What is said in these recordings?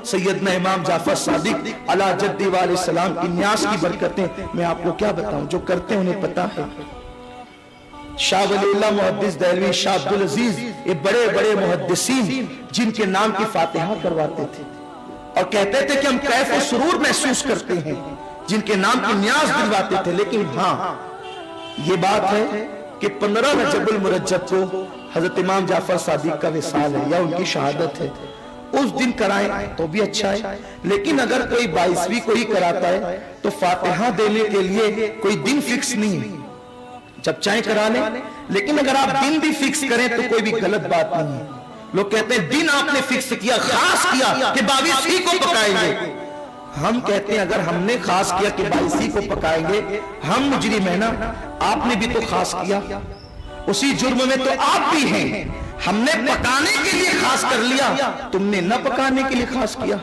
سیدنا امام جعفر صادق علی جدی علیہ السلام کی نیاز کی برکتیں میں آپ کو کیا بتاؤں، جو کرتے ہیں انہیں پتا ہے۔ شاہ ولی اللہ محدث دہلوی، شاہ عبدالعزیز، یہ بڑے بڑے محدثین جن کے نام کی فاتحہ کرواتے تھے اور کہتے تھے کہ ہم کیف و سرور محسوس کرتے ہیں، جن کے نام کی نیاز دلواتے تھے۔ لیکن ہاں یہ بات ہے کہ 15 رجب المرجب کو حضرت امام جعفر صادق کا وصال ہے یا ان کی شہادت ہے، اس دن کرائیں تو بھی اچھا ہے۔ لیکن اگر کوئی 22ویں کو ہی کراتا ہے تو فاتحہ دینے کے لیے کوئی دن فکس نہیں ہے، جب چاہیں کرا لیں۔ لیکن اگر آپ دن بھی فکس کریں تو کوئی بھی غلط بات نہیں ہے۔ لوگ کہتے ہیں دن آپ نے فکس کیا، خاص کیا کہ 22ویں کو پکائیں گے۔ ہم کہتے ہیں اگر ہم نے خاص کیا کہ 22ویں کو پکائیں گے، ہم مجرم ہیں نا، آپ نے بھی تو خاص کیا، اسی جرم میں تو آپ بھی ہیں۔ ہم نے پکانے کے لیے خاص کر لیا، تم نے نہ پکانے کے لیے خاص کیا۔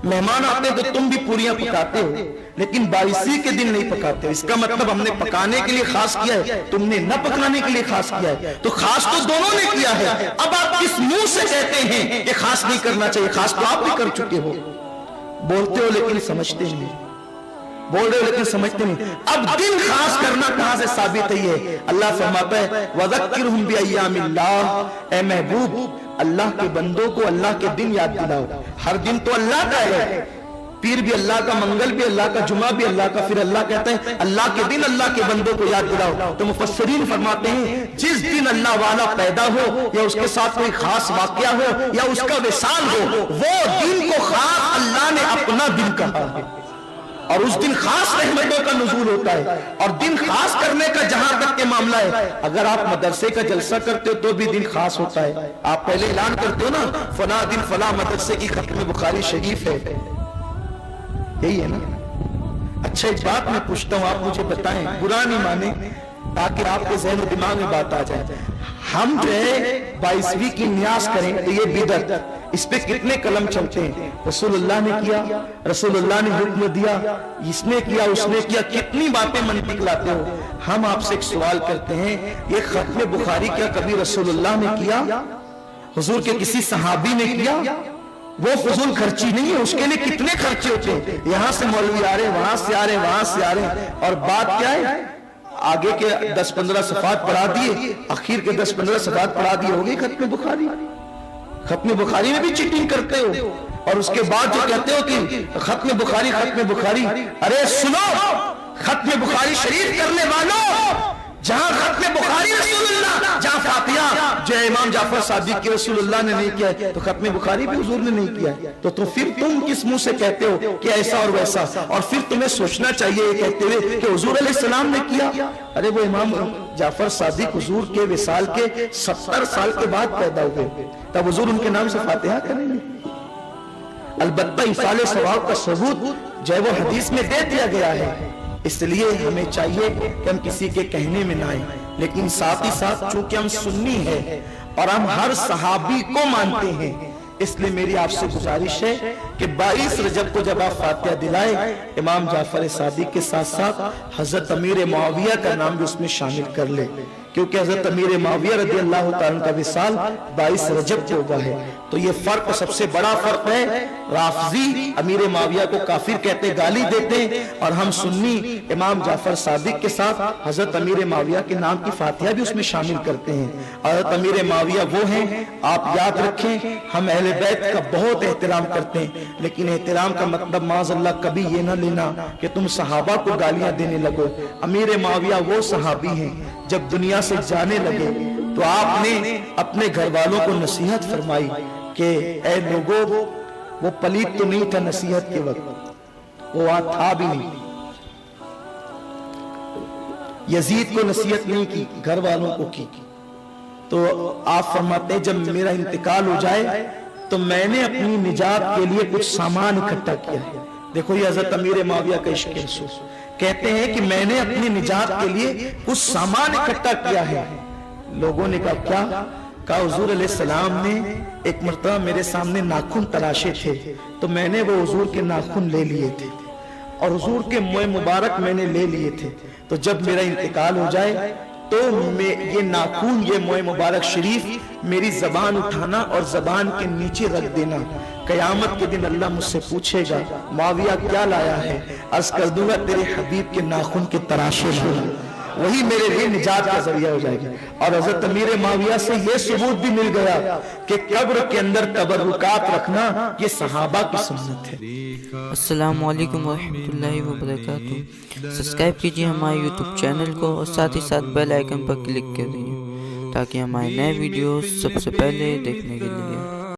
مہمان آتے تو تم بھی پوریاں پکاتے ہو لیکن 22ویں کے دن نہیں پکاتے، اس کا مطلب ہم نے پکانے کے لیے خاص کیا ہے، تم نے نہ پکانے کے لیے خاص کیا ہے۔ تو خاص تو دونوں نے کیا ہے، اب آپ کس منہ سے کہتے ہیں کہ خاص نہیں کرنا چاہیے؟ خاص تو آپ بھی کر چکے ہو، بولتے ہو لیکن سمجھتے نہیں، بول رہے ہو لیکن سمجھتے نہیں۔ اب دن خاص کرنا کہاں سے ثابت ہے؟ یہ اللہ فرماتا ہے وَذَكِّرْهُمْ بِأَيَّامِ اللَّهِ، اے محبوب اللہ کے بندوں کو اللہ کے دن یاد دلاؤ۔ ہر دن تو اللہ کا ہے، پیر بھی اللہ کا، منگل بھی اللہ کا، جمعہ بھی اللہ کا، پھر اللہ کہتے ہیں اللہ کے دن اللہ کے بندوں کو یاد دلاؤ۔ تو مفسرین فرماتے ہیں جس دن اللہ والا پیدا ہو یا اس کے ساتھ کوئی خاص واقعہ ہو یا اس کا وصال ہو، وہ دن کو خاص اللہ نے اپنا دن کہا ہے، اور اس دن خاص رحمتوں کا نزول ہوتا ہے۔ اور دن خاص کرنے کا جہاں تک کے معاملہ ہے، اگر آپ مدرسے کا جلسہ کرتے ہو تو بھی دن خاص ہوتا ہے۔ آپ پہلے اعلان کرتے ہو نا فلاں دن فلاں مدرسے کی ختم بخاری شریف ہے، یہی ہے نا؟ اچھا ایک بات میں پوچھتا ہوں، آپ مجھے بتائیں، برا نہیں مانیں تاکہ آپ کے ذہن و دماغ میں بات آ جائے، ہم جو ہے 22ویں کی نیاز کریں تو یہ بدعت، اس پہ کتنے قلم چلتے ہیں؟ رسول اللہ نے کیا، رسول اللہ نے حکم دیا، اس نے کیا، اس نے کیا، کتنی باتیں منطق لاتے ہو۔ ہم آپ سے ایک سوال کرتے ہیں، یہ ختم بخاری کیا کبھی رسول اللہ نے کیا؟ حضور کے کسی صحابی نے کیا؟ وہ فضول خرچی نہیں ہے، اس کے لیے کتنے خرچے ہوتے ہیں، یہاں سے مولوی آ رہے، وہاں سے آ رہے، وہاں سے آ رہے، اور بات کیا ہے؟ آگے کے 10-15 صفحات پڑھا دیے، اخیر کے 10-15 صفحات پڑھا دیے، ہو گئی ختم بخاری۔ ختم بخاری میں بھی چیٹنگ کرتے ہو، اور اس کے بعد جو کہتے ہو کہ ختم بخاری ختم بخاری، ارے سنو، ختم بخاری شریف کرنے والوں، جہاں ختم بخاری رسول اللہ، جہاں فاتحہ جو امام جعفر صادق کی رسول اللہ نے نہیں کیا ہے تو ختم بخاری بھی حضور نے نہیں کیا ہے، تو پھر تم کس منہ سے کہتے ہو کہ ایسا اور ویسا؟ اور پھر تمہیں سوچنا چاہیے یہ کہتے ہوئے کہ حضور علیہ السلام نے کیا۔ ارے وہ امام جعفر صادق حضور کے وصال کے 70 سال کے بعد پیدا ہوئے، تب حضور ان کے نام سے فاتحہ کریں گے؟ البتہ ایصال ثواب کا ثبوت جو ہے وہ حدیث میں دے دیا گیا ہے، اس لیے ہمیں چاہیے کہ ہم کسی کے کہنے میں نہ آئیں، لیکن ساتھ ہی ساتھ چونکہ ہم سنی ہیں اور ہم ہر صحابی کو مانتے ہیں، اس لیے میری آپ سے گزارش ہے کہ 22 رجب کو جب آپ فاتحہ دلائیں، امام جعفر صادق کے ساتھ ساتھ حضرت امیر معاویہ کا نام بھی اس میں شامل کر لیں، کیونکہ حضرت امیر معاویہ رضی اللہ تعالیٰ کا وصال 22 رجب کو ہوا ہے۔ تو یہ فرق سب سے بڑا فرق ہے، رافضی امیر معاویہ کو کافر کہتے، گالی دیتے، اور ہم سنی امام جعفر صادق کے ساتھ حضرت امیر معاویہ کے نام کی فاتحہ بھی اس میں شامل کرتے ہیں۔ حضرت امیر معاویہ وہ ہیں، آپ یاد رکھیں، ہم اہل بیت کا بہت احترام کرتے ہیں، لیکن احترام کا مطلب معاذ اللہ کبھی یہ نہ لینا کہ تم صحابہ کو گالیاں دینے لگو۔ امیر معاویہ وہ صحابی ہیں جب دنیا سے جانے لگے تو آپ نے اپنے گھر والوں کو نصیحت فرمائی کہ اے لوگوں، وہ پلیت تو نہیں تھا نصیحت کے وقت، وہ وہاں تھا بھی نہیں، یزید کو نصیحت نہیں کی، گھر والوں کو کی۔ تو آپ فرماتے ہیں جب میرا انتقال ہو جائے تو میں نے اپنی نجات کے لیے کچھ سامان اکٹھا کیا ہے۔ دیکھو یہ حضرت امیر معاویہ کا عشق رسول، کہتے ہیں کہ میں نے اپنی نجات کے لیے کچھ سامان اکٹھا کیا ہے۔ لوگوں نے کہا کیا؟ کہا حضور علیہ السلام نے ایک مرتبہ میرے سامنے ناخن تراشے تھے تو میں نے وہ حضور کے ناخن لے لیے تھے اور حضور کے منہ مبارک میں نے لے لیے تھے، تو جب میرا انتقال ہو جائے تو یہ ناخون، یہ موئے مبارک شریف میری زبان اٹھانا اور زبان کے نیچے رکھ دینا. قیامت کے دن اللہ مجھ سے پوچھے گا معاویہ کیا لایا ہے؟ عرض کر دوں گا تیرے حبیب کے ناخن کے تراشے لایا. وہی میرے لیے نجات کا ذریعہ ہو جائے گا. اور حضرت امیر معاویہ سے یہ ثبوت بھی مل گیا کہ قبر کے اندر تبرکات رکھنا یہ صحابہ کی سنت ہے. السلام علیکم ورحمۃ اللہ وبرکاتہ. سبسکرائب کیجیے ہمارے یوٹیوب چینل کو اور ساتھ ہی ساتھ بیل آئیکن پر کلک کر دیجیے تاکہ ہمارے نئے ویڈیوز سب سے پہلے دیکھنے کے لیے